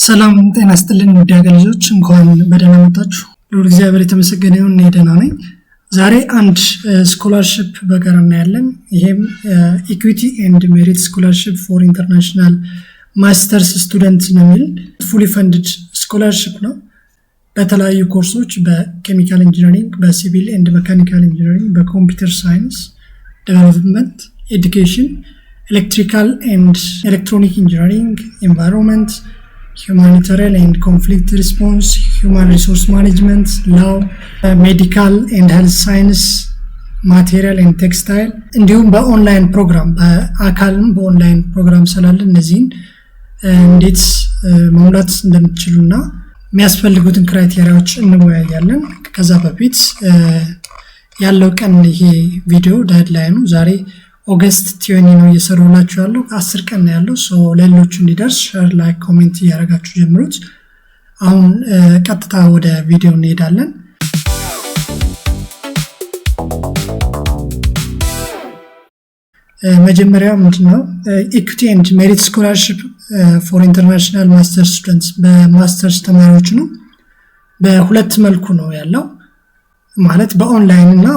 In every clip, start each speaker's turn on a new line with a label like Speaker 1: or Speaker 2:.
Speaker 1: ሰላም ጤና ይስጥልን ውድ ልጆች እንኳን በደህና መጣችሁ። ለሁሉ እግዚአብሔር የተመሰገነ ይሁን። እኔ ደህና ነኝ። ዛሬ አንድ ስኮላርሺፕ በጋራ እናያለን። ይሄም ኢኩዊቲ ኤንድ ሜሪት ስኮላርሺፕ ፎር ኢንተርናሽናል ማስተርስ ስቱደንት ነው የሚል ፉሊ ፈንድድ ስኮላርሺፕ ነው። በተለያዩ ኮርሶች በኬሚካል ኢንጂነሪንግ፣ በሲቪል ኤንድ መካኒካል ኢንጂነሪንግ፣ በኮምፒውተር ሳይንስ ዴቨሎፕመንት፣ ኤዱኬሽን፣ ኤሌክትሪካል ኤንድ ኤሌክትሮኒክ ኢንጂነሪንግ፣ ኤንቫይሮንመንት፣ humanitarian and conflict response, human resource management, law, medical and health science, material and textile እንዲሁም በኦንላይን ፕሮግራም በአካልም በኦንላይን ፕሮግራም ስላለ እነዚህን እንዴት መሙላት እንደምትችሉና የሚያስፈልጉትን ክራይቴሪያዎች እንወያያለን። ከዛ በፊት ያለው ቀን ይሄ ቪዲዮ ዴድላይኑ ዛሬ ኦገስት 20 ነው እየሰራሁላችሁ ያለው 10 ቀን ነው ያለው። ሶ ለሌሎች እንዲደርስ ሼር፣ ላይክ፣ ኮሜንት ያደርጋችሁ ጀምሩት። አሁን ቀጥታ ወደ ቪዲዮ እንሄዳለን። መጀመሪያ ምንድነው ኢኩዊቲ ኤንድ ሜሪት ስኮላርሺፕ ፎር ኢንተርናሽናል ማስተርስ ስቱደንትስ በማስተርስ ተማሪዎች ነው። በሁለት መልኩ ነው ያለው ማለት በኦንላይን እና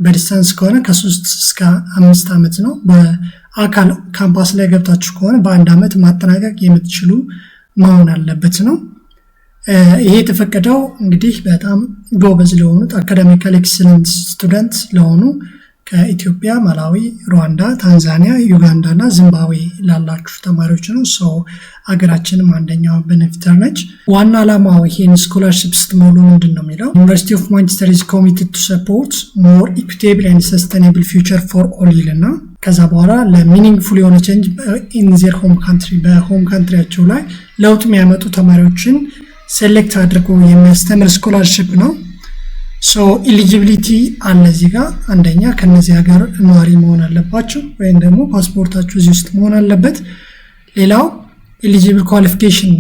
Speaker 1: በዲስታንስ ከሆነ ከ3 እስከ 5 አመት ነው። በአካል ካምፓስ ላይ ገብታችሁ ከሆነ በአንድ አመት ማጠናቀቅ የምትችሉ መሆን አለበት ነው። ይሄ የተፈቀደው እንግዲህ በጣም ጎበዝ ለሆኑት አካዳሚካል ኤክሰለንስ ስቱደንት ለሆኑ ከኢትዮጵያ፣ ማላዊ፣ ሩዋንዳ፣ ታንዛኒያ፣ ዩጋንዳ እና ዚምባብዌ ላላችሁ ተማሪዎች ነው። ሶ አገራችንም አንደኛው ቤኔፊተር ነች። ዋና ዓላማው ይሄን ስኮላርሺፕ ስትሞሉ ምንድነው የሚለው ዩኒቨርሲቲ ኦፍ ማንቸስተር is committed to support more equitable and sustainable future for all ይልና ከዛ በኋላ ለሚኒንግፉል የሆነ ቼንጅ in their home country በሆም ካንትሪያቸው ላይ ለውጥ የሚያመጡ ተማሪዎችን ሴሌክት አድርጎ የሚያስተምር ስኮላርሺፕ ነው። ሶ ኤሊጂቢሊቲ አለ እዚህ ጋር አንደኛ ከነዚህ ሀገር ነዋሪ መሆን አለባችሁ ወይም ደግሞ ፓስፖርታችሁ እዚህ ውስጥ መሆን አለበት። ሌላው ኤሊጂብል ኳሊፊኬሽን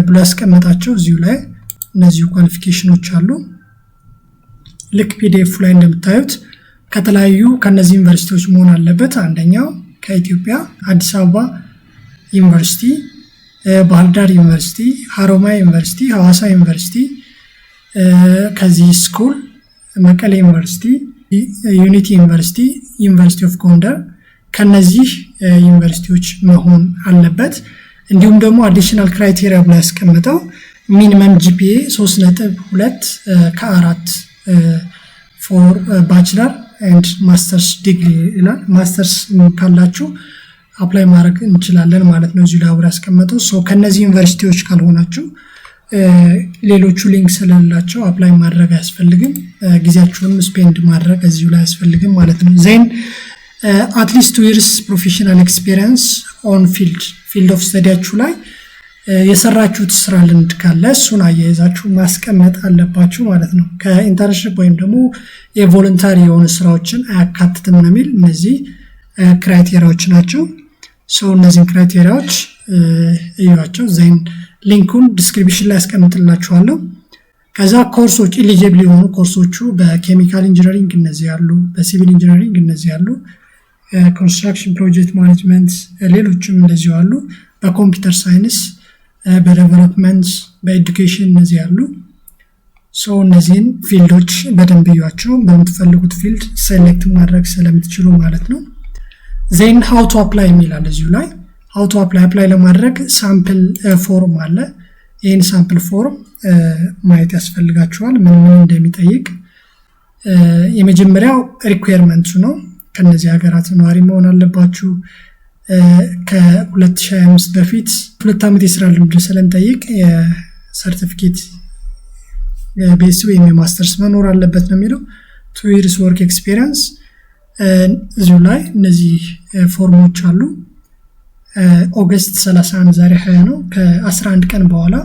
Speaker 1: ብሎ ያስቀመጣቸው እዚሁ ላይ እነዚህ ኳሊፊኬሽኖች አሉ። ልክ ፒዲኤፍ ላይ እንደምታዩት ከተለያዩ ከነዚህ ዩኒቨርሲቲዎች መሆን አለበት። አንደኛው ከኢትዮጵያ አዲስ አበባ ዩኒቨርሲቲ፣ ባህር ዳር ዩኒቨርሲቲ፣ ሀሮማያ ዩኒቨርሲቲ፣ ሐዋሳ ዩኒቨርሲቲ፣ ከዚህ ስኩል መቀሌ ዩኒቨርሲቲ፣ ዩኒቲ ዩኒቨርሲቲ፣ ዩኒቨርሲቲ ኦፍ ጎንደር ከነዚህ ዩኒቨርሲቲዎች መሆን አለበት። እንዲሁም ደግሞ አዲሽናል ክራይቴሪያ ብሎ ያስቀመጠው ሚኒመም ጂፒኤ 3.2 ከ4 ፎር ባችለር ኤንድ ማስተርስ ዲግሪ ይላል። ማስተርስ ካላችሁ አፕላይ ማድረግ እንችላለን ማለት ነው። እዚህ ላይ አብሮ ያስቀመጠው ሶ ከነዚህ ዩኒቨርሲቲዎች ካልሆናችሁ ሌሎቹ ሊንክ ስለሌላቸው አፕላይ ማድረግ አያስፈልግም። ጊዜያችሁን ስፔንድ ማድረግ እዚሁ ላይ አያስፈልግም ማለት ነው። ዜን at least 2 years professional experience on field of studyያችሁ ላይ የሰራችሁት ስራ ልምድ ካለ እሱን አያይዛችሁ ማስቀመጥ አለባችሁ ማለት ነው። ከኢንተርንሺፕ ወይም ደግሞ የቮለንታሪ የሆኑ ስራዎችን አያካትትም ነው የሚል እነዚህ ክራይቴሪያዎች ናቸው። ሶ እነዚህን ክራይቴሪያዎች እዩዋቸው። ዜን ሊንኩን ዲስክሪፕሽን ላይ አስቀምጥላችኋለሁ። ከዛ ኮርሶች ኤሊጂብል የሆኑ ኮርሶቹ በኬሚካል ኢንጂነሪንግ እነዚህ ያሉ፣ በሲቪል ኢንጂነሪንግ እነዚህ ያሉ፣ ኮንስትራክሽን ፕሮጀክት ማኔጅመንት ሌሎችም እንደዚህ ያሉ፣ በኮምፒውተር ሳይንስ፣ በዴቨሎፕመንት፣ በኤዱኬሽን እነዚህ ያሉ። ሶ እነዚህን ፊልዶች በደንብ እዩዋቸው በምትፈልጉት ፊልድ ሴሌክት ማድረግ ስለምትችሉ ማለት ነው። ዜን ሃው ቱ አፕላይ የሚላል እዚሁ ላይ how to apply ለማድረግ ሳምፕል ፎርም አለ። ይሄን ሳምፕል ፎርም ማየት ያስፈልጋችኋል ምን እንደሚጠይቅ። የመጀመሪያው ሪኳየርመንቱ ነው። ከነዚህ ሀገራት ነዋሪ መሆን አለባችሁ። ከ2025 በፊት 2 አመት የስራ ልምድ ስለምጠይቅ የሰርቲፊኬት ቤስ ወይም የማስተርስ መኖር አለበት ነው የሚለው። 2 years work experience እዚሁ ላይ እነዚህ ፎርሞች አሉ። ኦገስት 31 ዛሬ 20 ነው። ከ11 ቀን በኋላ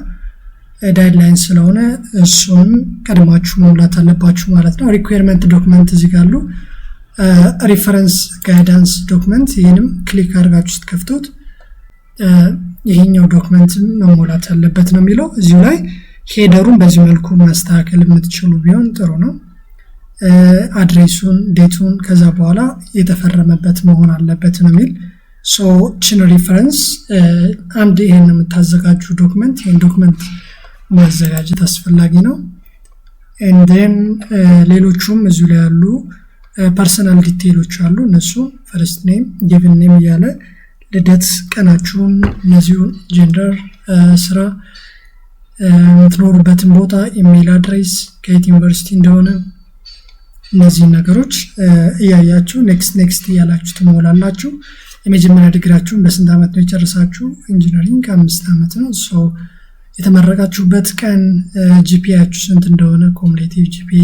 Speaker 1: ዴድላይን ስለሆነ እሱን ቀድማችሁ መሙላት አለባችሁ ማለት ነው። ሪኳየርመንት ዶክመንት እዚህ ጋር አሉ። ሪፈረንስ ጋይዳንስ ዶክመንት ይሄንም ክሊክ አድርጋችሁ ስትከፍቱት ይሄኛው ዶክመንት መሞላት አለበት ነው የሚለው። እዚሁ ላይ ሄደሩን በዚህ መልኩ ማስተካከል የምትችሉ ቢሆን ጥሩ ነው። አድሬሱን፣ ዴቱን ከዛ በኋላ የተፈረመበት መሆን አለበት ነው የሚል ሶ ችን ሪፈረንስ አንድ ይሄን የምታዘጋጁ ዶክመንት ይሄን ዶክመንት ማዘጋጀት አስፈላጊ ነው። and then ሌሎቹም እዚሁ ላይ ያሉ ፐርሰናል ዲቴይሎች አሉ። እነሱ ፈርስት ኔም ጊቭን ኔም ያለ ልደት ቀናችሁን እነዚሁ ጀንደር ስራ የምትኖሩበትን ቦታ ኢሜል አድሬስ ከየት ዩኒቨርሲቲ እንደሆነ እነዚህ ነገሮች እያያችሁ ኔክስት እያላችሁ ትሞላላችሁ። የመጀመሪያ ዲግሪያችሁን በስንት ዓመት ነው የጨረሳችሁ? ኢንጂነሪንግ 5 ዓመት ነው። ሶ የተመረቃችሁበት ቀን ጂፒኤያችሁ ስንት እንደሆነ ኮሙሌቲቭ ጂፒኤ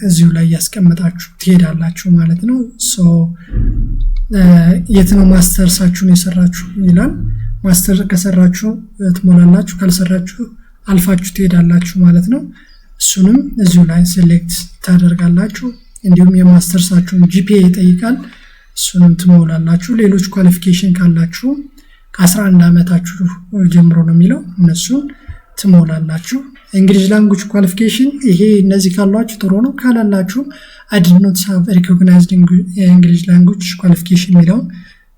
Speaker 1: እዚሁ ላይ ያስቀምጣችሁ ትሄዳላችሁ ማለት ነው። ሶ የት ነው ማስተርሳችሁን የሰራችሁ ይላል። ማስተር ከሰራችሁ ትሞላላችሁ፣ ካልሰራችሁ አልፋችሁ ትሄዳላችሁ ማለት ነው። እሱንም እዚሁ ላይ ሴሌክት ታደርጋላችሁ። እንዲሁም የማስተርሳችሁን ጂፒኤ ይጠይቃል፣ እሱንም ትሞላላችሁ። ሌሎች ኳሊፊኬሽን ካላችሁ ከ11 ዓመታችሁ ጀምሮ ነው የሚለው፣ እነሱን ትሞላላችሁ። እንግሊሽ ላንጉጅ ኳሊፊኬሽን ይሄ እነዚህ ካሏችሁ ጥሩ ነው። ካላላችሁ I did not have recognized English language qualification የሚለውን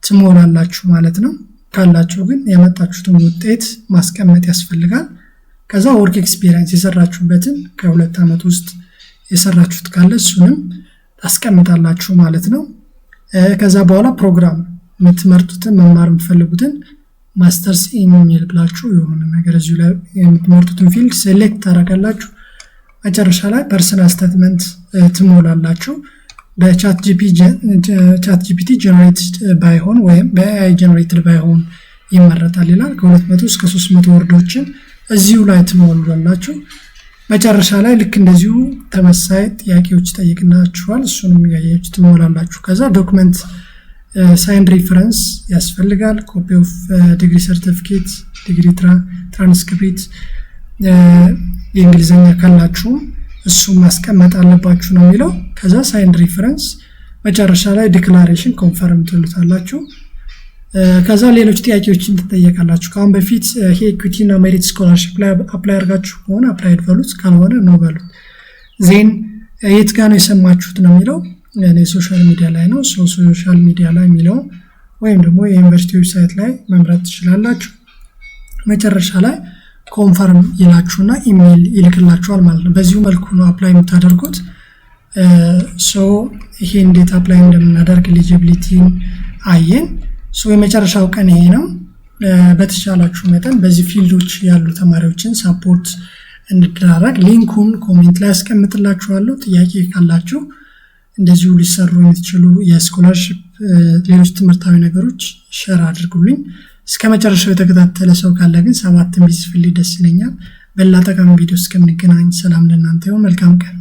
Speaker 1: ትሞላላችሁ ማለት ነው። ካላችሁ ግን ያመጣችሁትን ውጤት ማስቀመጥ ያስፈልጋል። ከዛ ወርክ ኤክስፒሪየንስ የሰራችሁበትን ከ2 ዓመት ውስጥ የሰራችሁት ካለ እሱንም ታስቀምጣላችሁ ማለት ነው። ከዛ በኋላ ፕሮግራም የምትመርጡትን መማር የምትፈልጉትን ማስተርስ ኢሜል ብላችሁ የሆነ ነገር እዚሁ ላይ የምትመርጡትን ፊልድ ሴሌክት ታደርጋላችሁ። መጨረሻ ላይ ፐርሰናል ስቴትመንት ትሞላላችሁ። በቻት ጂፒቲ ጀነሬትድ ባይሆን ወይም በኤአይ ጀነሬትድ ባይሆን ይመረጣል ይላል። ከ200 እስከ 300 ወርዶችን እዚሁ ላይ ትሞላላችሁ። መጨረሻ ላይ ልክ እንደዚሁ ተመሳሳይ ጥያቄዎች ጠይቅናችኋል። እሱንም ያያችሁ ትሞላላችሁ። ከዛ ዶክመንት ሳይንድ ሪፈረንስ ያስፈልጋል። ኮፒ ኦፍ ዲግሪ ሰርቲፊኬት፣ ዲግሪ ትራንስክሪፕት የእንግሊዝኛ ካላችሁ እሱ ማስቀመጥ አለባችሁ ነው የሚለው። ከዛ ሳይንድ ሪፈረንስ መጨረሻ ላይ ዲክላሬሽን ኮንፈርም ትሉታላችሁ። ከዛ ሌሎች ጥያቄዎችን ትጠየቃላችሁ። ከአሁን በፊት ይሄ ኢኩዊቲ እና ሜሪት ስኮላርሺፕ ላይ አፕላይ አድርጋችሁ ከሆነ አፕላይ በሉት፣ ካልሆነ ነው በሉት። ዜን የት ጋር ነው የሰማችሁት ነው የሚለው። እኔ ሶሻል ሚዲያ ላይ ነው። ሶሻል ሚዲያ ላይ የሚለው ወይም ደግሞ የዩኒቨርሲቲ ዌብሳይት ላይ መምረጥ ትችላላችሁ። መጨረሻ ላይ ኮንፈርም ይላችሁና ኢሜል ይልክላችኋል ማለት ነው። በዚሁ መልኩ ነው አፕላይ የምታደርጉት። ይሄ እንዴት አፕላይ እንደምናደርግ ኤሊጂቢሊቲን አየን። የመጨረሻው ቀን ይሄ ነው። በተቻላችሁ መጠን በዚህ ፊልዶች ያሉ ተማሪዎችን ሳፖርት እንድራራቅ ሊንኩን ኮሜንት ላይ አስቀምጥላችኋለሁ። ጥያቄ ካላችሁ እንደዚሁ ሊሰሩ የምትችሉ የስኮላርሺፕ ሌሎች ትምህርታዊ ነገሮች ሼር አድርጉልኝ። እስከ መጨረሻው የተከታተለ ሰው ካለ ግን 7 ቢጽፍልኝ ደስ ይለኛል። በሌላ ጠቃሚ ቪዲዮ እስከምንገናኝ ሰላም ለእናንተ ይሁን። መልካም ቀን።